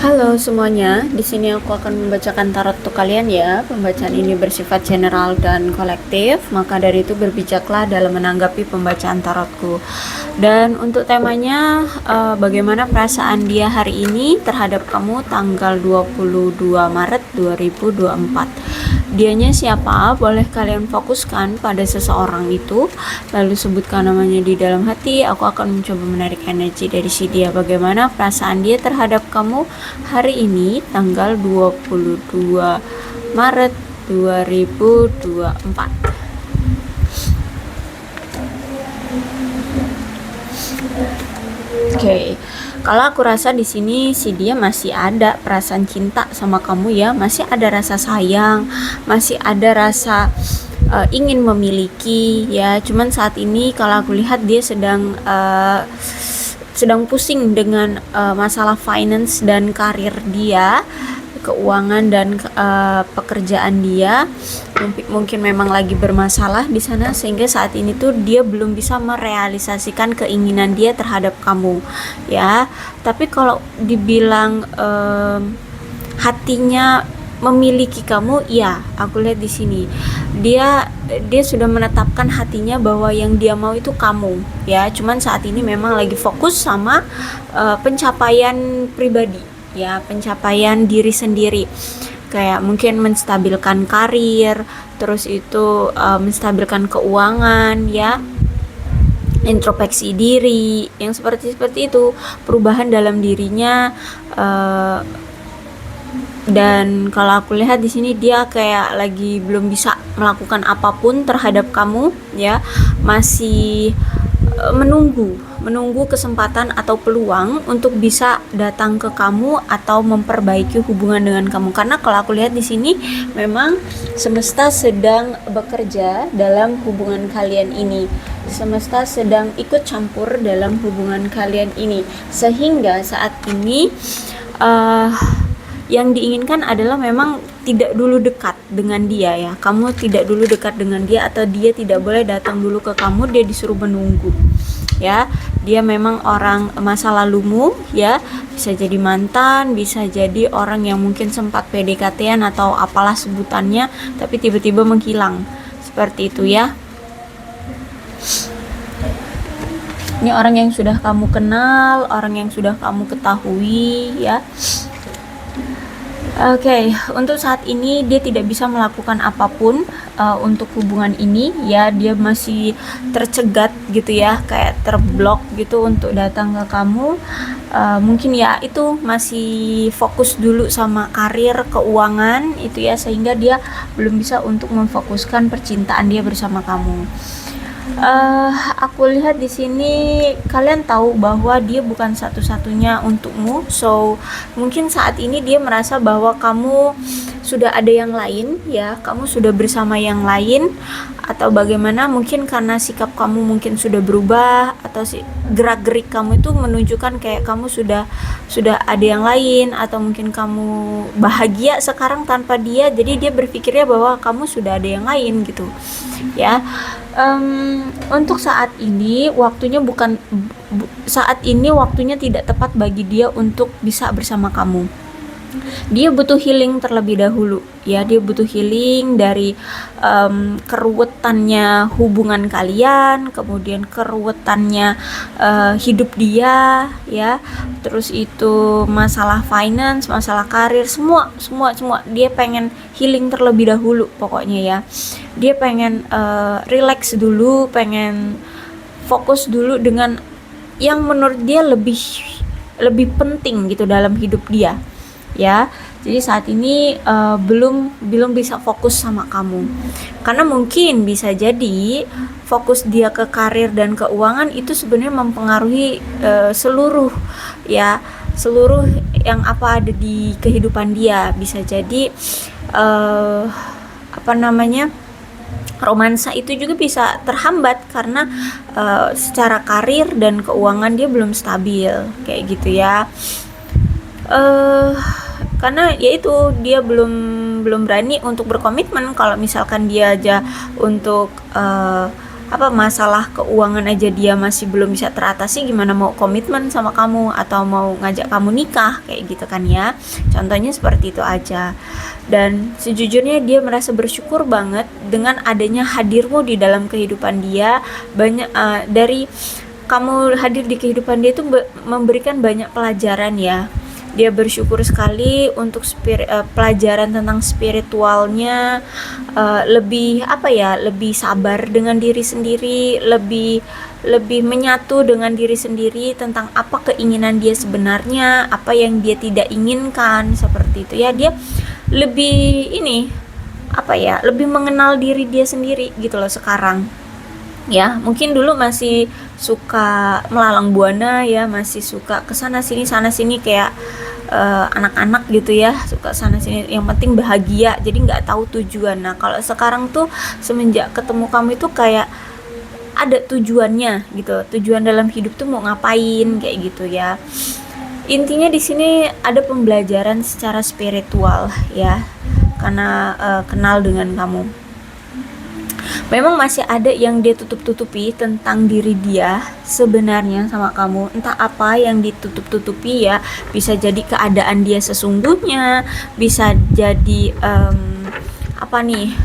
Halo semuanya, di sini aku akan membacakan tarot untuk kalian ya. Pembacaan ini bersifat general dan kolektif, maka dari itu berbijaklah dalam menanggapi pembacaan tarotku. Dan untuk temanya, bagaimana perasaan dia hari ini terhadap kamu tanggal 22 Maret 2024. Dianya siapa? Boleh kalian fokuskan pada seseorang itu, lalu sebutkan namanya di dalam hati. Aku akan mencoba menarik energi dari si dia. Bagaimana perasaan dia terhadap kamu hari ini tanggal 22 Maret 2024. Oke, kalau aku rasa di sini si dia masih ada perasaan cinta sama kamu ya, masih ada rasa sayang, masih ada rasa ingin memiliki ya. Cuman saat ini kalau aku lihat dia sedang pusing dengan masalah finance dan karir dia, keuangan dan pekerjaan dia. Mungkin memang lagi bermasalah di sana sehingga saat ini tuh dia belum bisa merealisasikan keinginan dia terhadap kamu ya. Tapi kalau dibilang hatinya memiliki kamu, ya aku lihat di sini dia sudah menetapkan hatinya bahwa yang dia mau itu kamu ya. Cuman saat ini memang lagi fokus sama pencapaian pribadi ya, pencapaian diri sendiri, kayak mungkin menstabilkan karir, terus itu menstabilkan keuangan ya, introspeksi diri yang seperti itu, perubahan dalam dirinya. Dan kalau aku lihat di sini dia kayak lagi belum bisa melakukan apapun terhadap kamu ya, masih menunggu kesempatan atau peluang untuk bisa datang ke kamu atau memperbaiki hubungan dengan kamu. Karena kalau aku lihat di sini memang semesta sedang bekerja dalam hubungan kalian ini. Semesta sedang ikut campur dalam hubungan kalian ini, sehingga saat ini yang diinginkan adalah memang tidak dulu dekat dengan dia ya. Kamu tidak dulu dekat dengan dia, atau dia tidak boleh datang dulu ke kamu, dia disuruh menunggu ya. Dia memang orang masa lalumu ya, bisa jadi mantan, bisa jadi orang yang mungkin sempat PDKT-an atau apalah sebutannya, tapi tiba-tiba menghilang seperti itu ya. Ini orang yang sudah kamu kenal, orang yang sudah kamu ketahui ya. Oke, untuk saat ini dia tidak bisa melakukan apapun untuk hubungan ini ya. Dia masih tercegat gitu ya, kayak terblok gitu untuk datang ke kamu. Mungkin ya itu masih fokus dulu sama karir, keuangan itu ya, sehingga dia belum bisa untuk memfokuskan percintaan dia bersama kamu. Aku lihat di sini kalian tahu bahwa dia bukan satu-satunya untukmu. So mungkin saat ini dia merasa bahwa kamu sudah ada yang lain ya, kamu sudah bersama yang lain, atau bagaimana, mungkin karena sikap kamu mungkin sudah berubah, atau gerak-gerik kamu itu menunjukkan kayak kamu sudah ada yang lain, atau mungkin kamu bahagia sekarang tanpa dia, jadi dia berpikirnya bahwa kamu sudah ada yang lain gitu ya. Untuk saat ini waktunya tidak tepat bagi dia untuk bisa bersama kamu. Dia butuh healing terlebih dahulu ya. Dia butuh healing dari keruwetannya hubungan kalian, kemudian keruwetannya hidup dia ya, terus itu masalah finance, masalah karir, semua dia pengen healing terlebih dahulu pokoknya ya. Dia pengen relax dulu, pengen fokus dulu dengan yang menurut dia lebih penting gitu dalam hidup dia ya. Jadi saat ini belum bisa fokus sama kamu, karena mungkin bisa jadi fokus dia ke karir dan keuangan itu sebenarnya mempengaruhi seluruh yang apa ada di kehidupan dia. Bisa jadi romansa itu juga bisa terhambat karena secara karir dan keuangan dia belum stabil kayak gitu ya. Karena yaitu dia belum berani untuk berkomitmen. Kalau misalkan dia aja untuk apa masalah keuangan aja dia masih belum bisa teratasi, gimana mau komitmen sama kamu atau mau ngajak kamu nikah kayak gitu kan ya. Contohnya seperti itu aja. Dan sejujurnya dia merasa bersyukur banget dengan adanya hadirmu di dalam kehidupan dia. Banyak dari kamu hadir di kehidupan dia itu memberikan banyak pelajaran ya. Dia bersyukur sekali untuk pelajaran tentang spiritualnya, lebih apa ya, lebih sabar dengan diri sendiri, lebih menyatu dengan diri sendiri tentang apa keinginan dia sebenarnya, apa yang dia tidak inginkan, seperti itu ya. Dia lebih ini apa ya, lebih mengenal diri dia sendiri gitu loh sekarang ya. Mungkin dulu masih suka melalang buana ya, masih suka kesana sini sana sini kayak anak-anak gitu ya, suka sana sini, yang penting bahagia, jadi nggak tahu tujuan. Nah kalau sekarang tuh semenjak ketemu kamu itu kayak ada tujuannya gitu, tujuan dalam hidup tuh mau ngapain kayak gitu ya. Intinya di sini ada pembelajaran secara spiritual ya, karena kenal dengan kamu. Memang masih ada yang dia tutup-tutupi tentang diri dia sebenarnya sama kamu. Entah apa yang ditutup-tutupi ya. Bisa jadi keadaan dia sesungguhnya, bisa jadi apa nih?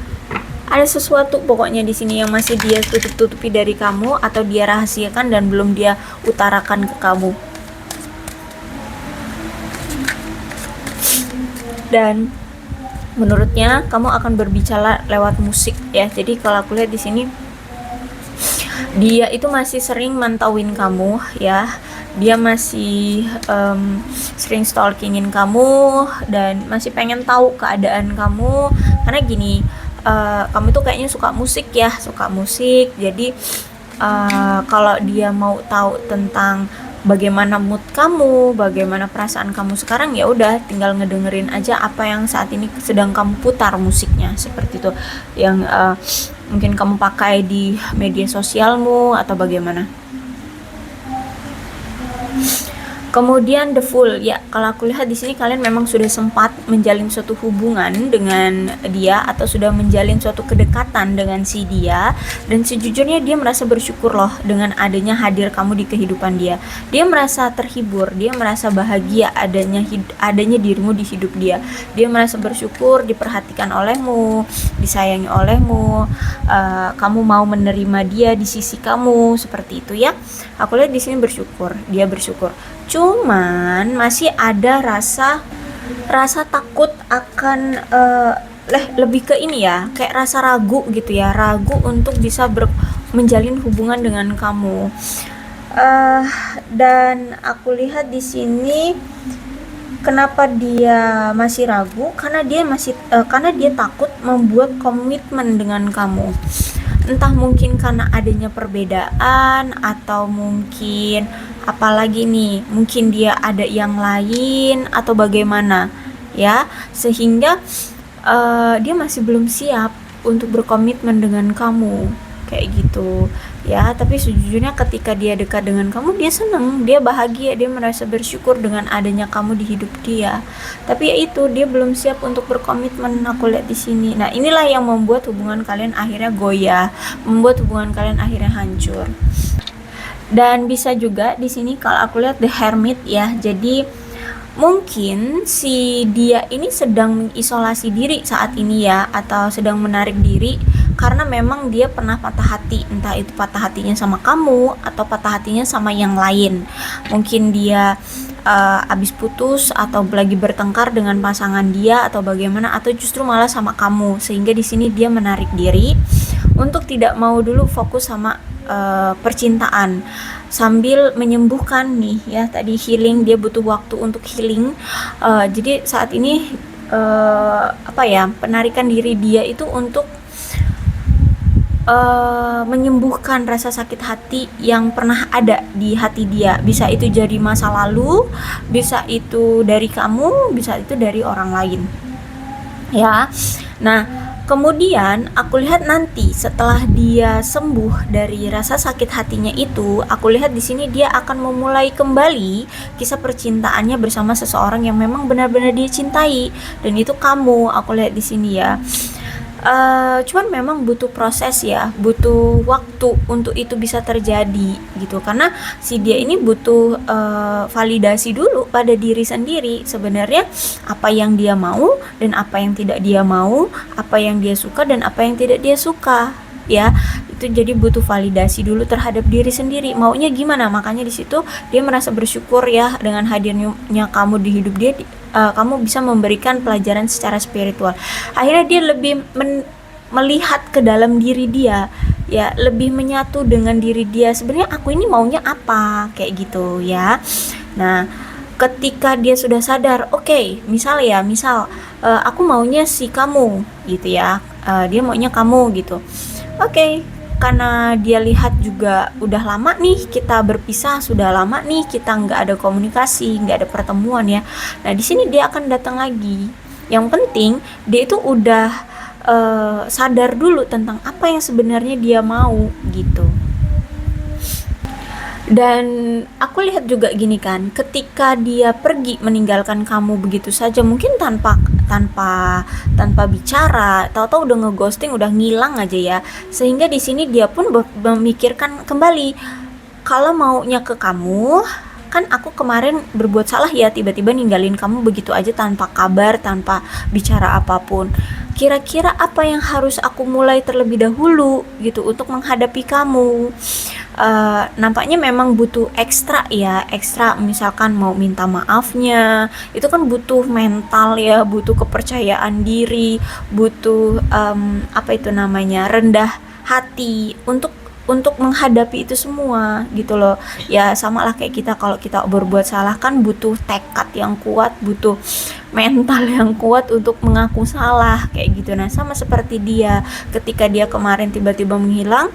Ada sesuatu pokoknya di sini yang masih dia tutup-tutupi dari kamu, atau dia rahasiakan dan belum dia utarakan ke kamu. Dan menurutnya kamu akan berbicara lewat musik ya. Jadi kalau aku lihat di sini dia itu masih sering mantauin kamu ya. Dia masih sering stalkingin kamu dan masih pengen tahu keadaan kamu, karena gini, kamu tuh kayaknya suka musik ya, suka musik. Jadi kalau dia mau tahu tentang bagaimana mood kamu, bagaimana perasaan kamu sekarang, ya udah tinggal ngedengerin aja apa yang saat ini sedang kamu putar musiknya, seperti itu. Yang mungkin kamu pakai di media sosialmu atau bagaimana. Kemudian The Fool ya, kalau aku lihat di sini kalian memang sudah sempat menjalin suatu hubungan dengan dia atau sudah menjalin suatu kedekatan dengan si dia, dan sejujurnya dia merasa bersyukur loh dengan adanya hadir kamu di kehidupan dia. Dia merasa terhibur, dia merasa bahagia adanya dirimu di hidup dia. Dia merasa bersyukur diperhatikan olehmu, disayangi olehmu, kamu mau menerima dia di sisi kamu, seperti itu ya. Aku lihat di sini bersyukur, dia bersyukur. Cuman masih ada rasa takut akan lebih ke ini ya, kayak rasa ragu gitu ya, ragu untuk bisa menjalin hubungan dengan kamu. Dan aku lihat di sini kenapa dia masih ragu, karena dia takut membuat komitmen dengan kamu. Entah mungkin karena adanya perbedaan, atau mungkin apalagi nih, mungkin dia ada yang lain atau bagaimana ya, sehingga dia masih belum siap untuk berkomitmen dengan kamu kayak gitu ya. Tapi sejujurnya ketika dia dekat dengan kamu, dia senang, dia bahagia, dia merasa bersyukur dengan adanya kamu di hidup dia. Tapi ya itu, dia belum siap untuk berkomitmen, aku lihat di sini. Nah inilah yang membuat hubungan kalian akhirnya goyah, membuat hubungan kalian akhirnya hancur. Dan bisa juga di sini kalau aku lihat The Hermit ya. Jadi mungkin si dia ini sedang mengisolasi diri saat ini ya, atau sedang menarik diri karena memang dia pernah patah hati, entah itu patah hatinya sama kamu atau patah hatinya sama yang lain. Mungkin dia habis putus atau lagi bertengkar dengan pasangan dia atau bagaimana, atau justru malah sama kamu, sehingga di sini dia menarik diri untuk tidak mau dulu fokus sama percintaan, sambil menyembuhkan nih ya, tadi healing, dia butuh waktu untuk healing. Jadi saat ini penarikan diri dia itu untuk menyembuhkan rasa sakit hati yang pernah ada di hati dia. Bisa itu jadi masa lalu, bisa itu dari kamu, bisa itu dari orang lain ya. Nah kemudian aku lihat nanti setelah dia sembuh dari rasa sakit hatinya itu, aku lihat di sini dia akan memulai kembali kisah percintaannya bersama seseorang yang memang benar-benar dia cintai, dan itu kamu. Aku lihat di sini ya. Cuman memang butuh proses ya, butuh waktu untuk itu bisa terjadi gitu, karena si dia ini butuh validasi dulu pada diri sendiri sebenarnya apa yang dia mau dan apa yang tidak dia mau, apa yang dia suka dan apa yang tidak dia suka ya. Itu jadi butuh validasi dulu terhadap diri sendiri maunya gimana, makanya di situ dia merasa bersyukur ya dengan hadirnya kamu di hidup dia. Kamu bisa memberikan pelajaran secara spiritual, akhirnya dia lebih melihat ke dalam diri dia ya, lebih menyatu dengan diri dia, sebenarnya aku ini maunya apa kayak gitu ya. Nah, ketika dia sudah sadar, oke, misal aku maunya si kamu gitu ya, dia maunya kamu gitu. Oke, karena dia lihat juga udah lama nih kita berpisah, sudah lama nih kita nggak ada komunikasi, nggak ada pertemuan ya. Nah di sini dia akan datang lagi. Yang penting dia itu udah sadar dulu tentang apa yang sebenarnya dia mau gitu. Dan aku lihat juga gini kan, ketika dia pergi meninggalkan kamu begitu saja, mungkin tanpa tanpa tanpa bicara, tahu-tahu udah ngeghosting, udah ngilang aja ya. Sehingga di sini dia pun memikirkan kembali, kalau maunya ke kamu, kan aku kemarin berbuat salah ya, tiba-tiba ninggalin kamu begitu aja tanpa kabar, tanpa bicara apapun. Kira-kira apa yang harus aku mulai terlebih dahulu gitu untuk menghadapi kamu? Nampaknya memang butuh ekstra ya, ekstra misalkan mau minta maafnya, itu kan butuh mental ya, butuh kepercayaan diri, butuh apa itu namanya, rendah hati untuk menghadapi itu semua gitu loh ya. Sama lah kayak kita, kalau kita berbuat salah kan butuh tekad yang kuat, butuh mental yang kuat untuk mengaku salah kayak gitu. Nah sama seperti dia, ketika dia kemarin tiba-tiba menghilang,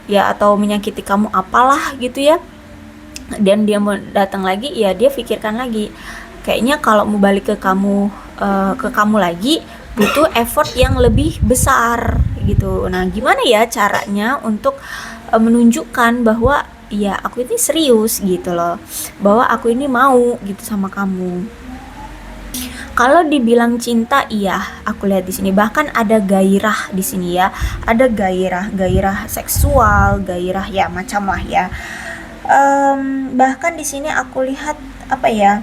ya atau menyakiti kamu apalah gitu ya, dan dia mau datang lagi, ya dia pikirkan lagi, kayaknya kalau mau balik ke kamu lagi butuh effort yang lebih besar gitu. Nah gimana ya caranya untuk menunjukkan bahwa ya aku ini serius gitu loh, bahwa aku ini mau gitu sama kamu. Kalau dibilang cinta, iya, aku lihat di sini bahkan ada gairah di sini ya, ada gairah seksual, gairah ya macam lah ya. Bahkan di sini aku lihat apa ya,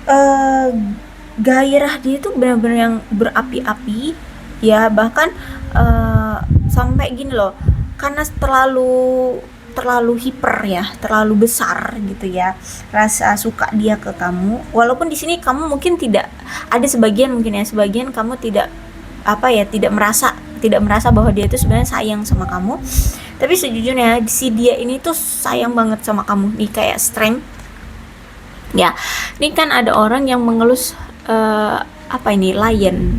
eh, gairah dia itu benar-benar yang berapi-api ya, bahkan sampai gini loh, karena terlalu hiper ya, terlalu besar gitu ya rasa suka dia ke kamu. Walaupun di sini kamu mungkin tidak, ada sebagian mungkin ya, sebagian kamu tidak apa ya, tidak merasa bahwa dia itu sebenarnya sayang sama kamu. Tapi sejujurnya si dia ini tuh sayang banget sama kamu nih, kayak strength ya. Ini kan ada orang yang mengelus apa ini, lion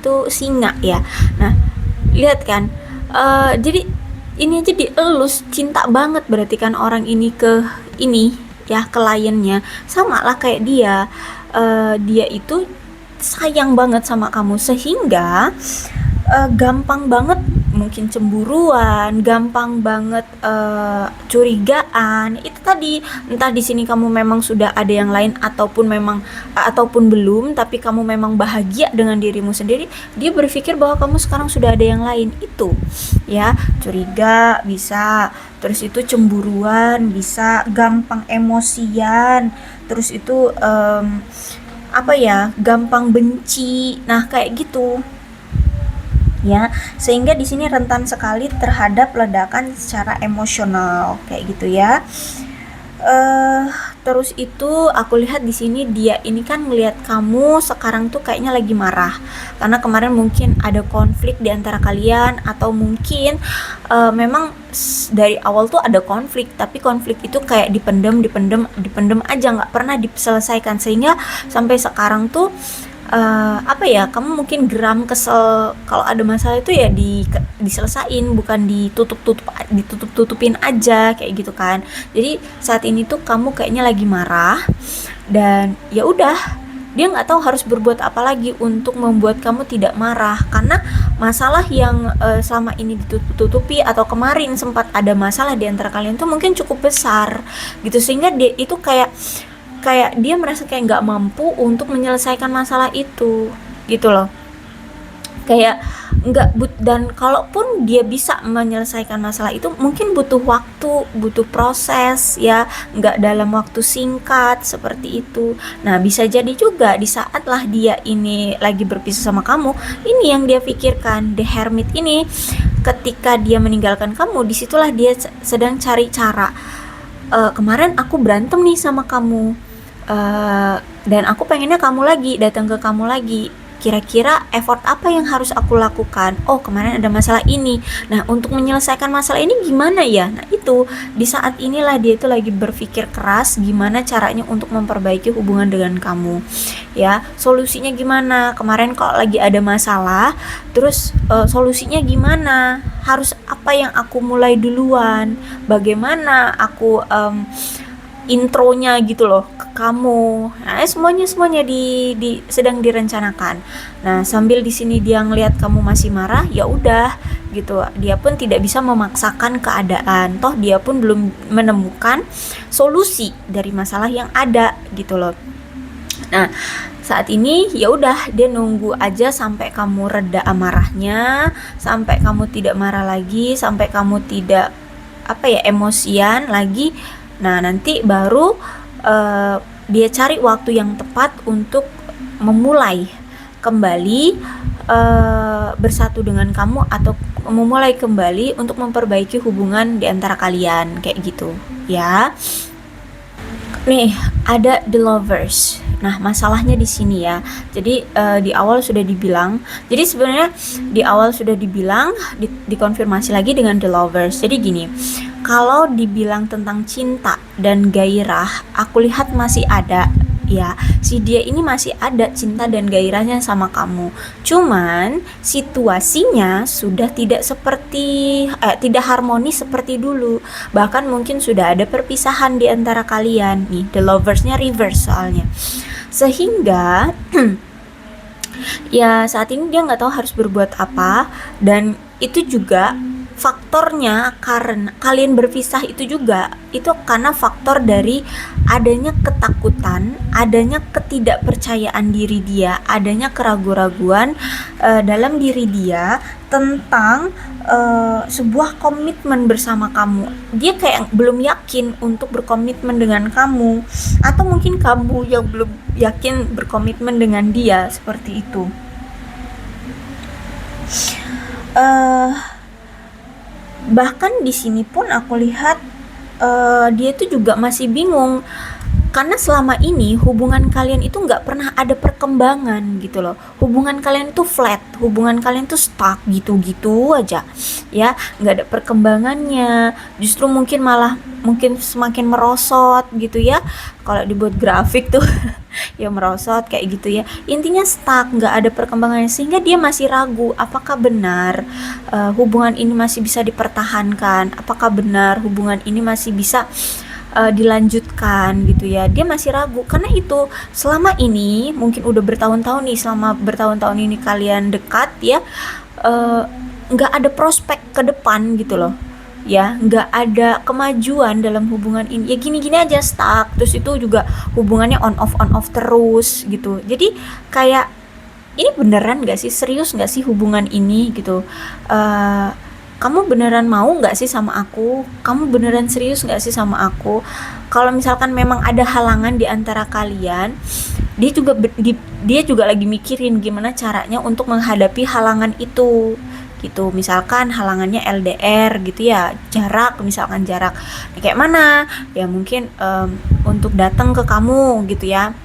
tuh singa ya. Nah lihat kan, jadi ini aja dielus, cinta banget berarti kan orang ini ke ini ya, ke lionnya. Sama lah kayak dia, dia itu sayang banget sama kamu, sehingga gampang banget mungkin cemburuan, gampang banget curigaan. Itu tadi, entah di sini kamu memang sudah ada yang lain ataupun belum, tapi kamu memang bahagia dengan dirimu sendiri, dia berpikir bahwa kamu sekarang sudah ada yang lain. Itu ya, curiga bisa, terus itu cemburuan bisa, gampang emosian, terus itu apa ya, gampang benci. Nah kayak gitu ya, sehingga di sini rentan sekali terhadap ledakan secara emosional kayak gitu ya. Terus itu aku lihat di sini dia ini kan ngelihat kamu sekarang tuh kayaknya lagi marah karena kemarin mungkin ada konflik di antara kalian, atau mungkin memang dari awal tuh ada konflik, tapi konflik itu kayak dipendem aja, nggak pernah diselesaikan, sehingga sampai sekarang tuh apa ya, kamu mungkin geram, kesel, kalau ada masalah itu ya diselesain, bukan ditutup-tutupin aja kayak gitu kan. Jadi saat ini tuh kamu kayaknya lagi marah, dan ya udah, dia nggak tahu harus berbuat apa lagi untuk membuat kamu tidak marah, karena masalah yang selama ini ditutupi, atau kemarin sempat ada masalah di antara kalian tuh mungkin cukup besar gitu, sehingga dia itu kayak dia merasa kayak nggak mampu untuk menyelesaikan masalah itu gitu loh. kayak dan kalaupun dia bisa menyelesaikan masalah itu mungkin butuh waktu, butuh proses ya, nggak dalam waktu singkat seperti itu. Nah, bisa jadi juga di saat lah dia ini lagi berpisah sama kamu, ini yang dia pikirkan, the hermit ini ketika dia meninggalkan kamu, disitulah dia sedang cari cara. Kemarin aku berantem nih sama kamu, dan aku pengennya kamu lagi, datang ke kamu lagi. Kira-kira effort apa yang harus aku lakukan? Oh, kemarin ada masalah ini. Nah, untuk menyelesaikan masalah ini gimana ya? Nah, itu di saat inilah dia itu lagi berpikir keras gimana caranya untuk memperbaiki hubungan dengan kamu. Ya, solusinya gimana? Kemarin kalau lagi ada masalah, terus solusinya gimana? Harus apa yang aku mulai duluan? Bagaimana aku intronya gitu loh ke kamu. Nah, semuanya sedang direncanakan. Nah, sambil di sini dia ngelihat kamu masih marah, ya udah gitu. Dia pun tidak bisa memaksakan keadaan. Toh dia pun belum menemukan solusi dari masalah yang ada gitu loh. Nah, saat ini ya udah dia nunggu aja sampai kamu reda amarahnya, sampai kamu tidak marah lagi, sampai kamu tidak emosian lagi. Nah, nanti baru dia cari waktu yang tepat untuk memulai kembali bersatu dengan kamu atau memulai kembali untuk memperbaiki hubungan di antara kalian kayak gitu ya. Nih, ada the lovers. Nah, masalahnya di sini ya. Jadi di awal sudah dibilang. Jadi sebenarnya di awal sudah dibilang, dikonfirmasi lagi dengan the lovers. Jadi gini, kalau dibilang tentang cinta dan gairah, aku lihat masih ada ya. Si dia ini masih ada cinta dan gairahnya sama kamu. Cuman situasinya sudah tidak tidak harmonis seperti dulu. Bahkan mungkin sudah ada perpisahan di antara kalian. Nih, the loversnya reverse soalnya. Sehingga ya saat ini dia nggak tahu harus berbuat apa, dan itu juga faktornya karena kalian berpisah itu juga itu karena faktor dari adanya ketakutan, adanya ketidakpercayaan diri dia, adanya keraguan-raguan dalam diri dia tentang sebuah komitmen bersama kamu. Dia kayak belum yakin untuk berkomitmen dengan kamu, atau mungkin kamu yang belum yakin berkomitmen dengan dia, seperti itu. Bahkan di sini pun aku lihat dia tuh juga masih bingung karena selama ini hubungan kalian itu nggak pernah ada perkembangan gitu loh. Hubungan kalian tuh flat, hubungan kalian tuh stuck gitu-gitu aja ya, nggak ada perkembangannya. Justru mungkin semakin merosot gitu ya, kalau dibuat grafik tuh ya merosot kayak gitu ya. Intinya stuck, nggak ada perkembangannya, sehingga dia masih ragu apakah benar hubungan ini masih bisa dipertahankan, apakah benar hubungan ini masih bisa dilanjutkan gitu ya. Dia masih ragu karena itu selama ini mungkin udah bertahun-tahun nih, selama bertahun-tahun ini kalian dekat ya, nggak ada prospek ke depan gitu loh ya, nggak ada kemajuan dalam hubungan ini ya, gini-gini aja stuck. Terus itu juga hubungannya on off terus gitu. Jadi kayak ini beneran gak sih, serius gak sih hubungan ini gitu, kamu beneran mau gak sih sama aku, kamu beneran serius gak sih sama aku. Kalau misalkan memang ada halangan di antara kalian, dia juga lagi mikirin gimana caranya untuk menghadapi halangan itu gitu. Misalkan halangannya LDR gitu ya, misalkan jarak kayak mana ya, mungkin untuk datang ke kamu gitu ya.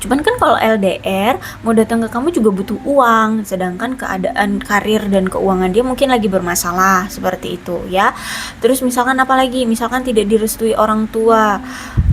Cuman kan kalau LDR mau datang ke kamu juga butuh uang, sedangkan keadaan karir dan keuangan dia mungkin lagi bermasalah, seperti itu ya. Terus misalkan apalagi, misalkan tidak direstui orang tua.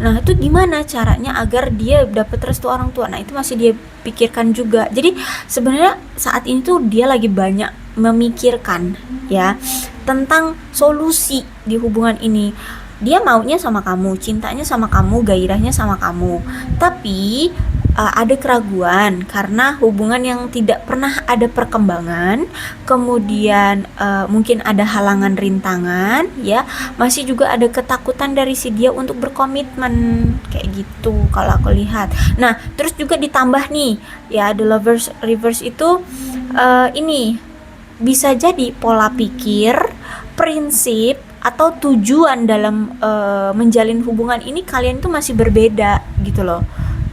Nah, itu gimana caranya agar dia dapat restu orang tua? Nah, itu masih dia pikirkan juga. Jadi sebenarnya saat ini tuh dia lagi banyak memikirkan ya tentang solusi di hubungan ini. Dia maunya sama kamu, cintanya sama kamu, gairahnya sama kamu, tapi ada keraguan karena hubungan yang tidak pernah ada perkembangan. Kemudian mungkin ada halangan rintangan ya, masih juga ada ketakutan dari si dia untuk berkomitmen kayak gitu kalau aku lihat. Nah, terus juga ditambah nih ya, the lovers reverse itu Ini bisa jadi pola pikir, prinsip atau tujuan dalam menjalin hubungan ini kalian tuh masih berbeda gitu loh.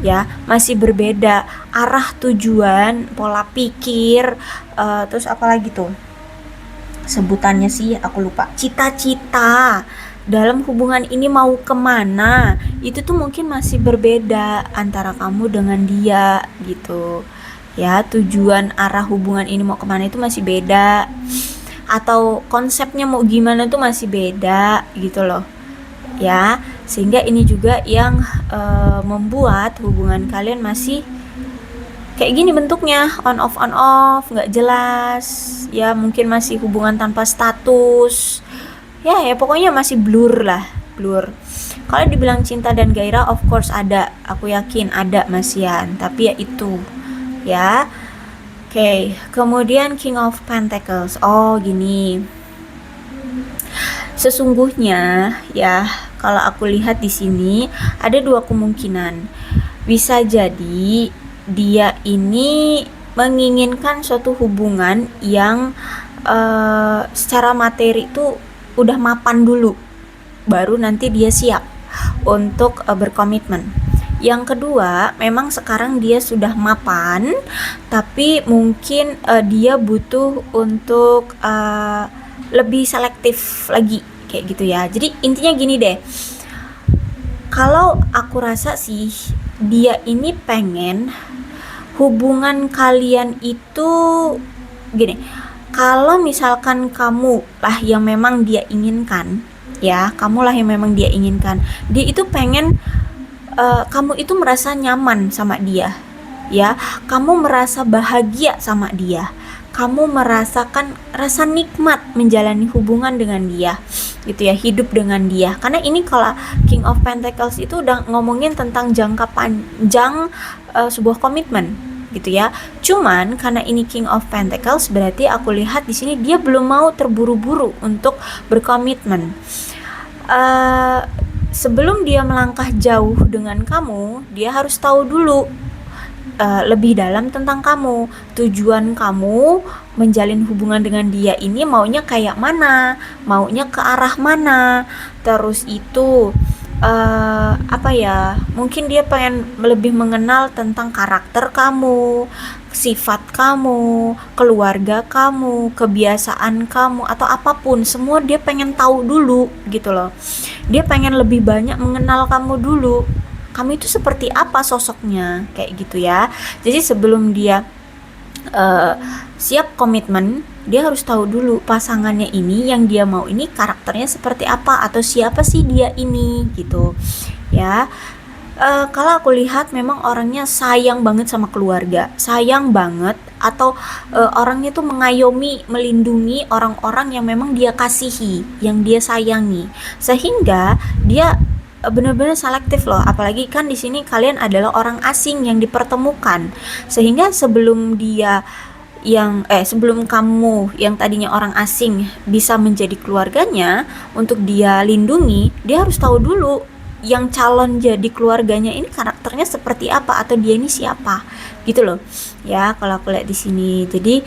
Ya, masih berbeda arah tujuan, pola pikir, terus apa lagi tuh? Sebutannya sih aku lupa. Cita-cita dalam hubungan ini mau kemana, itu tuh mungkin masih berbeda antara kamu dengan dia gitu ya. Tujuan arah hubungan ini mau kemana itu masih beda, atau konsepnya mau gimana tuh masih beda gitu loh ya. Sehingga ini juga yang membuat hubungan kalian masih kayak gini bentuknya, on off, nggak jelas ya. Mungkin masih hubungan tanpa status ya pokoknya masih blur lah, blur. Kalau dibilang cinta dan gairah, of course ada, aku yakin ada Mas Yan, tapi ya itu ya. Oke, kemudian King of Pentacles. Oh gini, sesungguhnya ya, kalau aku lihat di sini ada dua kemungkinan. Bisa jadi dia ini menginginkan suatu hubungan yang secara materi itu udah mapan dulu, baru nanti dia siap untuk berkomitmen. Yang kedua, memang sekarang dia sudah mapan, tapi mungkin dia butuh untuk lebih selektif lagi, kayak gitu ya. Jadi intinya gini deh, kalau aku rasa sih dia ini pengen hubungan kalian itu gini. Kalau misalkan kamu lah yang memang dia inginkan, ya, kamulah yang memang dia inginkan, dia itu pengen kamu itu merasa nyaman sama dia, ya, kamu merasa bahagia sama dia, kamu merasakan rasa nikmat menjalani hubungan dengan dia, gitu ya, hidup dengan dia. Karena ini kalau King of Pentacles itu udah ngomongin tentang jangka panjang sebuah komitmen, gitu ya. Cuman karena ini King of Pentacles, berarti aku lihat di sini dia belum mau terburu-buru untuk berkomitmen. Sebelum dia melangkah jauh dengan kamu, dia harus tahu dulu lebih dalam tentang kamu, tujuan kamu menjalin hubungan dengan dia ini maunya kayak mana, maunya ke arah mana. Terus itu apa ya, mungkin dia pengen lebih mengenal tentang karakter kamu, sifat kamu, keluarga kamu, kebiasaan kamu, atau apapun, semua dia pengen tahu dulu gitu loh. Dia pengen lebih banyak mengenal kamu dulu, kamu itu seperti apa sosoknya, kayak gitu ya. Jadi sebelum dia siap komitmen, dia harus tahu dulu pasangannya ini yang dia mau ini karakternya seperti apa, atau siapa sih dia ini gitu ya. Kalau aku lihat memang orangnya sayang banget sama keluarga, sayang banget, atau orangnya tuh mengayomi, melindungi orang-orang yang memang dia kasihi, yang dia sayangi, sehingga dia benar-benar selektif loh. Apalagi kan di sini kalian adalah orang asing yang dipertemukan, sehingga sebelum dia sebelum kamu yang tadinya orang asing bisa menjadi keluarganya untuk dia lindungi, dia harus tahu dulu yang calon jadi keluarganya ini karakternya seperti apa, atau dia ini siapa gitu loh ya. Kalau aku lihat di sini, jadi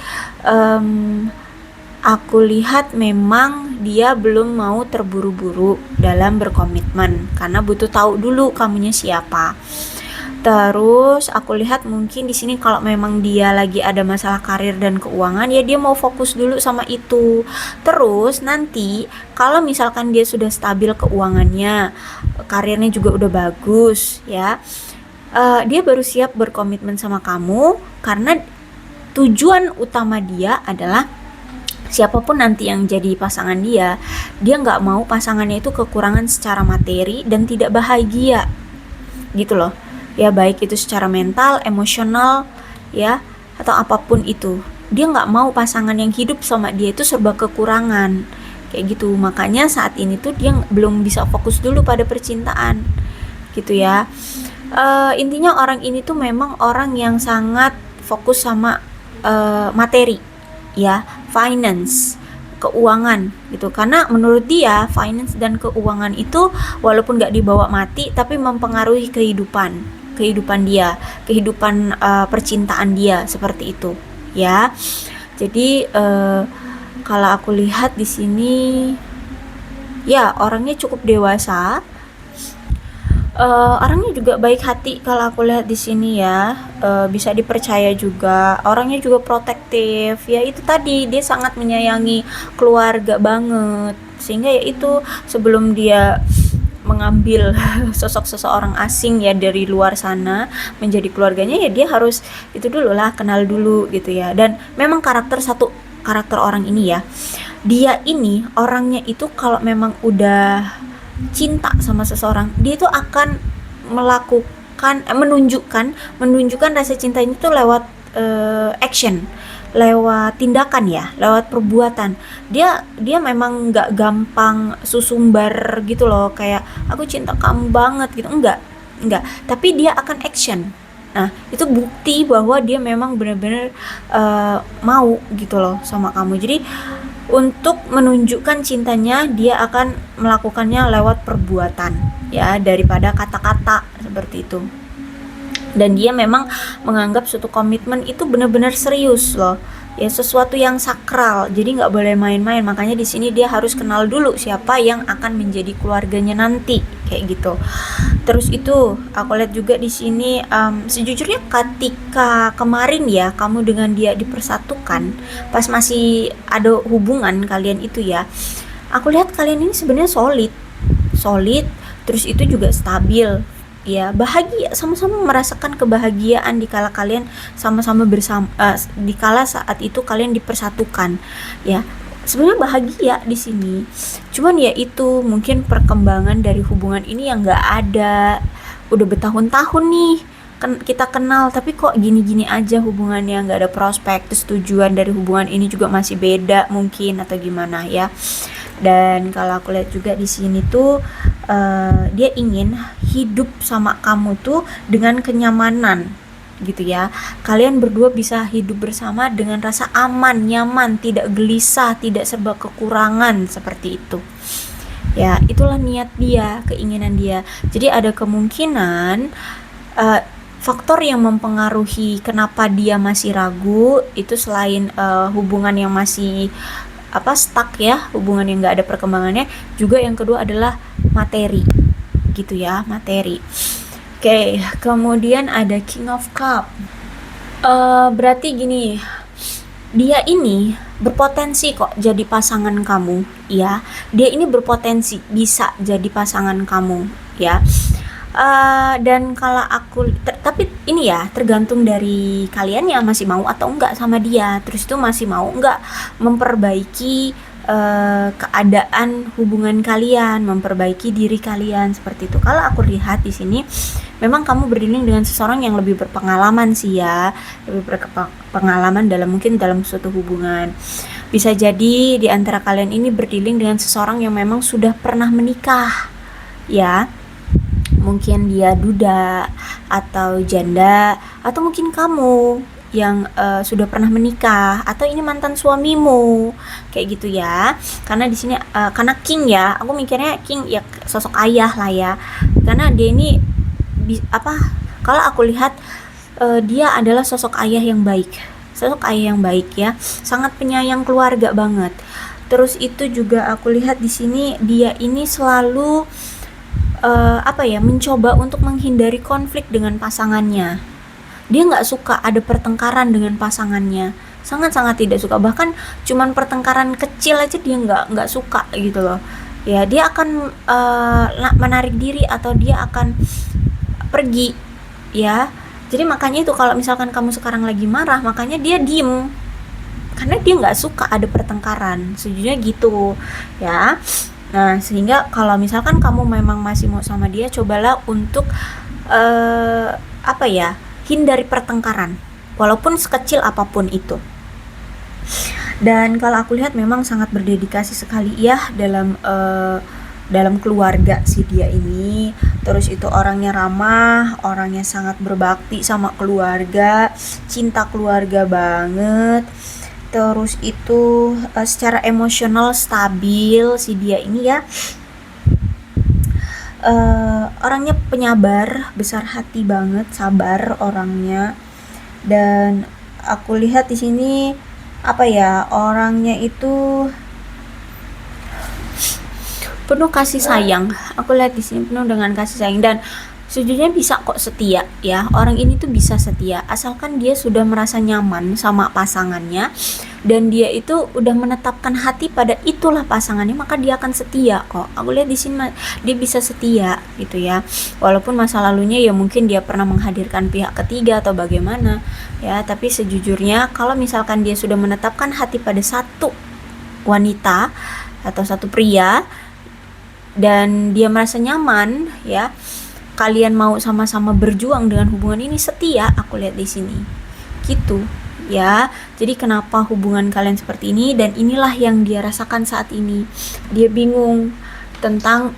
aku lihat memang dia belum mau terburu-buru dalam berkomitmen karena butuh tahu dulu kamunya siapa. Terus aku lihat mungkin di sini kalau memang dia lagi ada masalah karir dan keuangan, ya dia mau fokus dulu sama itu. Terus nanti kalau misalkan dia sudah stabil keuangannya, karirnya juga udah bagus ya, dia baru siap berkomitmen sama kamu, karena tujuan utama dia adalah siapapun nanti yang jadi pasangan dia nggak mau pasangannya itu kekurangan secara materi dan tidak bahagia gitu loh ya, baik itu secara mental, emosional ya, atau apapun itu. Dia nggak mau pasangan yang hidup sama dia itu serba kekurangan kayak gitu. Makanya saat ini tuh dia belum bisa fokus dulu pada percintaan gitu ya. Intinya orang ini tuh memang orang yang sangat fokus sama materi ya, finance, keuangan gitu. Karena menurut dia finance dan keuangan itu walaupun nggak dibawa mati, tapi mempengaruhi kehidupan dia, kehidupan percintaan dia, seperti itu ya. Jadi kalau aku lihat di sini ya orangnya cukup dewasa. Orangnya juga baik hati kalau aku lihat di sini ya, bisa dipercaya juga. Orangnya juga protektif. Ya itu tadi dia sangat menyayangi keluarga banget. Sehingga ya itu sebelum dia mengambil sosok seseorang asing ya dari luar sana menjadi keluarganya, ya dia harus itu dulu lah, kenal dulu gitu ya. Dan memang karakter orang ini ya, dia ini orangnya itu kalau memang udah cinta sama seseorang, dia itu akan melakukan menunjukkan rasa cinta ini tuh lewat action, lewat tindakan ya, lewat perbuatan. Dia memang nggak gampang susumbar gitu loh, kayak aku cinta kamu banget gitu, enggak, tapi dia akan action. Nah, itu bukti bahwa dia memang benar-benar mau gitu loh sama kamu. Jadi untuk menunjukkan cintanya, dia akan melakukannya lewat perbuatan ya, daripada kata-kata seperti itu. Dan dia memang menganggap suatu komitmen itu benar-benar serius loh, ya sesuatu yang sakral. Jadi nggak boleh main-main. Makanya di sini dia harus kenal dulu siapa yang akan menjadi keluarganya nanti, kayak gitu. Terus itu aku lihat juga di sini, sejujurnya ketika kemarin ya kamu dengan dia dipersatukan, pas masih ada hubungan kalian itu ya, aku lihat kalian ini sebenarnya solid, solid, terus itu juga stabil, ya bahagia, sama-sama merasakan kebahagiaan dikala kalian sama-sama bersama, dikala saat itu kalian dipersatukan, ya sebenarnya bahagia di sini. Cuman ya itu mungkin perkembangan dari hubungan ini yang nggak ada, udah bertahun-tahun nih kita kenal, tapi kok gini-gini aja hubungannya, nggak ada prospek, terus tujuan dari hubungan ini juga masih beda mungkin atau gimana ya. Dan kalau aku lihat juga di sini tuh dia ingin hidup sama kamu tuh dengan kenyamanan gitu ya. Kalian berdua bisa hidup bersama dengan rasa aman, nyaman, tidak gelisah, tidak serba kekurangan, seperti itu. Ya, itulah niat dia, keinginan dia. Jadi ada kemungkinan faktor yang mempengaruhi kenapa dia masih ragu itu selain hubungan yang masih stuck ya, hubungan yang nggak ada perkembangannya, juga yang kedua adalah materi gitu ya, materi. Oke, kemudian ada King of Cup. Berarti gini, dia ini berpotensi kok jadi pasangan kamu ya. Dia ini berpotensi bisa jadi pasangan kamu ya. Dan kalau aku tapi ini ya tergantung dari kalian ya, masih mau atau enggak sama dia, terus itu masih mau enggak memperbaiki keadaan hubungan kalian, memperbaiki diri kalian, seperti itu. Kalau aku lihat di sini memang kamu berdiri dengan seseorang yang lebih berpengalaman sih ya, lebih berpengalaman mungkin dalam suatu hubungan. Bisa jadi di antara kalian ini berdiri dengan seseorang yang memang sudah pernah menikah ya. Mungkin dia duda atau janda, atau mungkin kamu yang sudah pernah menikah, atau ini mantan suamimu, kayak gitu ya. Karena di sini karena king ya, aku mikirnya king ya sosok ayah lah ya. Karena dia ini kalau aku lihat dia adalah sosok ayah yang baik. Sosok ayah yang baik ya, sangat penyayang keluarga banget. Terus itu juga aku lihat di sini dia ini selalu mencoba untuk menghindari konflik dengan pasangannya. Dia nggak suka ada pertengkaran dengan pasangannya, sangat-sangat tidak suka. Bahkan cuman pertengkaran kecil aja dia nggak suka gitu loh ya. Dia akan menarik diri atau dia akan pergi ya. Jadi makanya itu kalau misalkan kamu sekarang lagi marah, makanya dia diem, karena dia nggak suka ada pertengkaran, sejujurnya gitu ya. Nah, sehingga kalau misalkan kamu memang masih mau sama dia, cobalah untuk hindari pertengkaran, walaupun sekecil apapun itu. Dan kalau aku lihat memang sangat berdedikasi sekali ya dalam keluarga si dia ini. Terus itu orangnya ramah, orangnya sangat berbakti sama keluarga, cinta keluarga banget. Terus itu secara emosional stabil si dia ini ya. Orangnya penyabar, besar hati banget, sabar orangnya. Dan aku lihat di sini apa ya, orangnya itu penuh kasih sayang. Aku lihat di sini penuh dengan kasih sayang, dan sejujurnya bisa kok setia ya. Orang ini tuh bisa setia asalkan dia sudah merasa nyaman sama pasangannya dan dia itu udah menetapkan hati pada itulah pasangannya, maka dia akan setia kok. Aku lihat di sini dia bisa setia gitu ya. Walaupun masa lalunya ya mungkin dia pernah menghadirkan pihak ketiga atau bagaimana ya, tapi sejujurnya kalau misalkan dia sudah menetapkan hati pada satu wanita atau satu pria dan dia merasa nyaman ya, kalian mau sama-sama berjuang dengan hubungan ini, setia, aku lihat di sini gitu ya. Jadi kenapa hubungan kalian seperti ini, dan inilah yang dia rasakan saat ini. Dia bingung tentang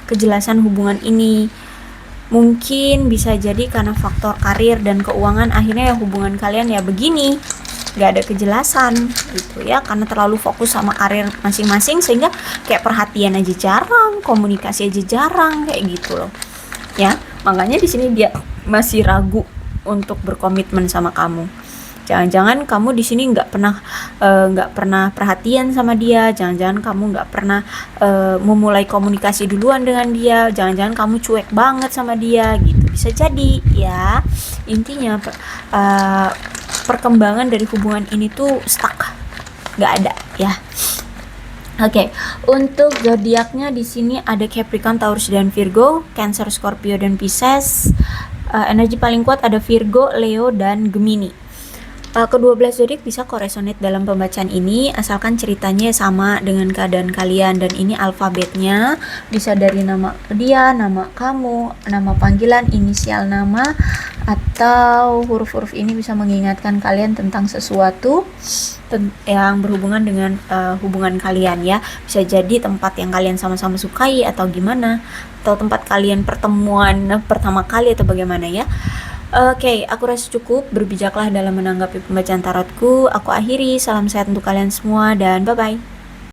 kejelasan hubungan ini. Mungkin bisa jadi karena faktor karir dan keuangan, akhirnya ya hubungan kalian ya begini, gak ada kejelasan gitu ya, karena terlalu fokus sama karir masing-masing sehingga kayak perhatian aja jarang, komunikasi aja jarang, kayak gitu loh ya. Makanya di sini dia masih ragu untuk berkomitmen sama kamu. Jangan-jangan kamu di sini nggak pernah perhatian sama dia. Jangan-jangan kamu nggak pernah memulai komunikasi duluan dengan dia. Jangan-jangan kamu cuek banget sama dia gitu. Bisa jadi ya. Intinya perkembangan dari hubungan ini tuh stuck, nggak ada ya. Oke, untuk zodiaknya di sini ada Capricorn, Taurus dan Virgo, Cancer, Scorpio dan Pisces. Energi paling kuat ada Virgo, Leo dan Gemini. Kedua belas zodiak bisa resonate dalam pembacaan ini asalkan ceritanya sama dengan keadaan kalian, dan ini alfabetnya bisa dari nama dia, nama kamu, nama panggilan, inisial nama, atau huruf-huruf ini bisa mengingatkan kalian tentang sesuatu yang berhubungan dengan hubungan kalian ya. Bisa jadi tempat yang kalian sama-sama sukai atau gimana, atau tempat kalian pertemuan pertama kali atau bagaimana ya. Oke, aku rasa cukup. Berbijaklah dalam menanggapi pembacaan tarotku. Aku akhiri. Salam sehat untuk kalian semua dan bye-bye.